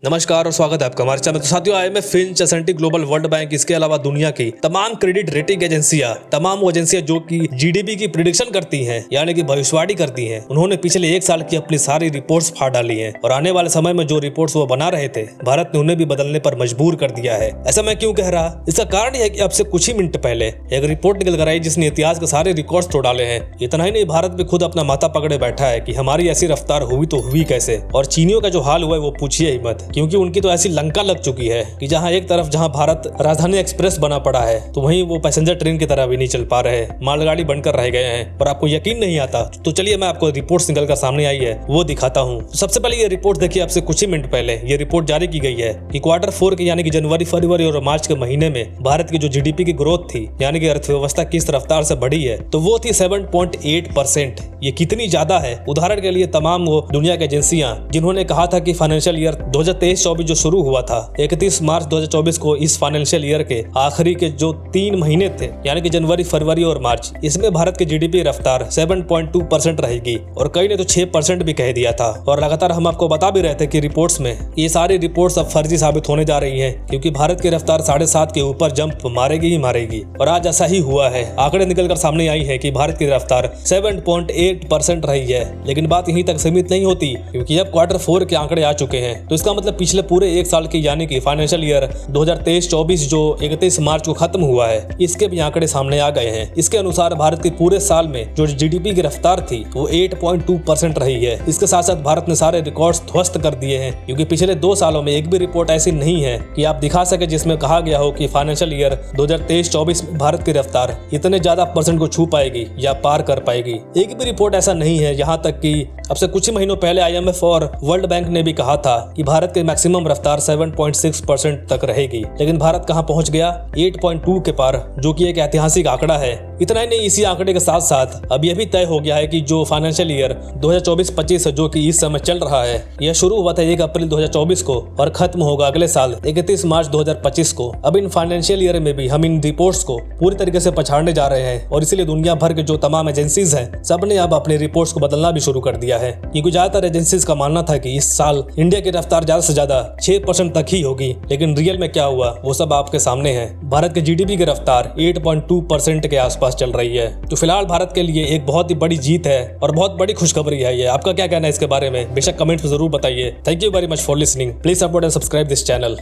नमस्कार और स्वागत है आपका हमारे चैनल। तो साथियों, IMF, Finch, S&P global, world bank, इसके अलावा दुनिया की तमाम क्रेडिट रेटिंग एजेंसियां, तमाम वो एजेंसियां जो कि जीडीपी की प्रिडिक्शन करती हैं, यानी कि भविष्यवाणी करती हैं, उन्होंने पिछले एक साल की अपनी सारी रिपोर्ट्स फाड़ डाली हैं और आने वाले समय में जो रिपोर्ट्स वो बना रहे थे, भारत ने उन्हें भी बदलने पर मजबूर कर दिया है। ऐसा मैं क्यों कह रहा? इसका कारण यह है कि अब से कुछ ही मिनट पहले एक रिपोर्ट निकल कर आई जिसने इतिहास के सारे रिकॉर्ड्स तोड़ डाले हैं। इतना ही नहीं, भारत भी खुद अपना माथा पकड़े बैठा है कि हमारी ऐसी रफ्तार हुई तो हुई कैसे। और चीनियों का जो हाल हुआ है वो पूछिए ही मत, क्योंकि उनकी तो ऐसी लंका लग चुकी है कि जहां एक तरफ जहां भारत राजधानी एक्सप्रेस बना पड़ा है, तो वहीं वो पैसेंजर ट्रेन की तरह भी नहीं चल पा रहे, मालगाड़ी बनकर रह गए हैं। और आपको यकीन नहीं आता तो चलिए मैं आपको रिपोर्ट्स निकल कर सामने आई है वो दिखाता हूं। तो सबसे पहले ये रिपोर्ट देखिए, आपसे कुछ ही मिनट पहले ये रिपोर्ट जारी की गई है कि Q4 के यानी कि जनवरी, फरवरी और मार्च के महीने में भारत की जो जीडीपी की ग्रोथ थी, यानी कि अर्थव्यवस्था किस रफ्तार से बढ़ी है, तो वो थी 7.8%। ये कितनी ज्यादा है? उदाहरण के लिए तमाम वो दुनिया की एजेंसियां जिन्होंने कहा था कि फाइनेंशियल ईयर 2023-24 जो शुरू हुआ था 31 मार्च 2024 को, इस फाइनेंशियल ईयर के आखिरी के जो 3 महीने थे, यानी कि जनवरी, फरवरी और मार्च, इसमें भारत की जीडीपी रफ्तार 7.2% रहेगी और कई ने तो 6% भी कह दिया था। और लगातार हम आपको बता भी रहे थे कि रिपोर्ट्स में ये सारी रिपोर्ट्स अब फर्जी साबित होने जा रही हैं, क्योंकि भारत की रफ्तार 7.5 के ऊपर जंप मारेगी ही मारेगी। और आज ऐसा ही हुआ है। आंकड़े निकलकर सामने आई है कि भारत की रफ्तार 7.8% रही है। लेकिन बात यहीं तक सीमित नहीं होती, क्योंकि अब Q4 के आंकड़े आ चुके हैं। तो इसका मतलब पिछले पूरे एक साल की, यानी कि फाइनेंशियल ईयर 2023-24 जो 31 मार्च को खत्म हुआ है, इसके भी आंकड़े सामने आ गए हैं। इसके अनुसार भारत की पूरे साल में जो जीडीपी की रफ्तार थी वो 8.2% रही है। इसके साथ साथ भारत ने सारे रिकॉर्ड्स ध्वस्त कर दिए हैं, क्योंकि पिछले 2 सालों में एक भी रिपोर्ट ऐसी नहीं है कि आप दिखा सके जिसमें कहा गया हो कि फाइनेंशियल ईयर 2023-24 में भारत की रफ्तार इतने ज्यादा परसेंट को छू पाएगी या पार कर पाएगी। एक भी रिपोर्ट ऐसा नहीं है। यहाँ तक कि अब से कुछ ही महीनों पहले IMF और वर्ल्ड बैंक ने भी कहा था कि भारत की मैक्सिमम रफ्तार 7.6% तक रहेगी, लेकिन भारत कहां पहुंच गया? 8.2 के पार, जो कि एक ऐतिहासिक आंकड़ा है। इतना ही नहीं, इसी आंकड़े के साथ साथ अब यह भी तय हो गया है कि जो फाइनेंशियल ईयर 2024-25 जो कि इस समय चल रहा है, यह शुरू हुआ था 1 अप्रैल 2024 को और खत्म होगा अगले साल 31 मार्च 2025 को। अब इन फाइनेंशियल ईयर में भी हम इन रिपोर्ट्स को पूरी तरीके से पछाड़ने जा रहे हैं और इसीलिए दुनिया भर के जो तमाम एजेंसीज हैं, सबने अब अपनी रिपोर्ट्स को बदलना भी शुरू कर दिया है, क्योंकि ज्यादातर एजेंसीज का मानना था कि इस साल इंडिया की रफ्तार ज्यादा से ज्यादा 6% तक ही होगी। लेकिन रियल में क्या हुआ वो सब आपके सामने है। भारत के जीडीपी की रफ्तार 8.2% के आसपास चल रही है। तो फिलहाल भारत के लिए एक बहुत ही बड़ी जीत है और बहुत बड़ी खुशखबरी है ये। आपका क्या कहना है इसके बारे में? बेशक कमेंट में जरूर बताइए। Thank you very much for listening. Please support and subscribe this channel.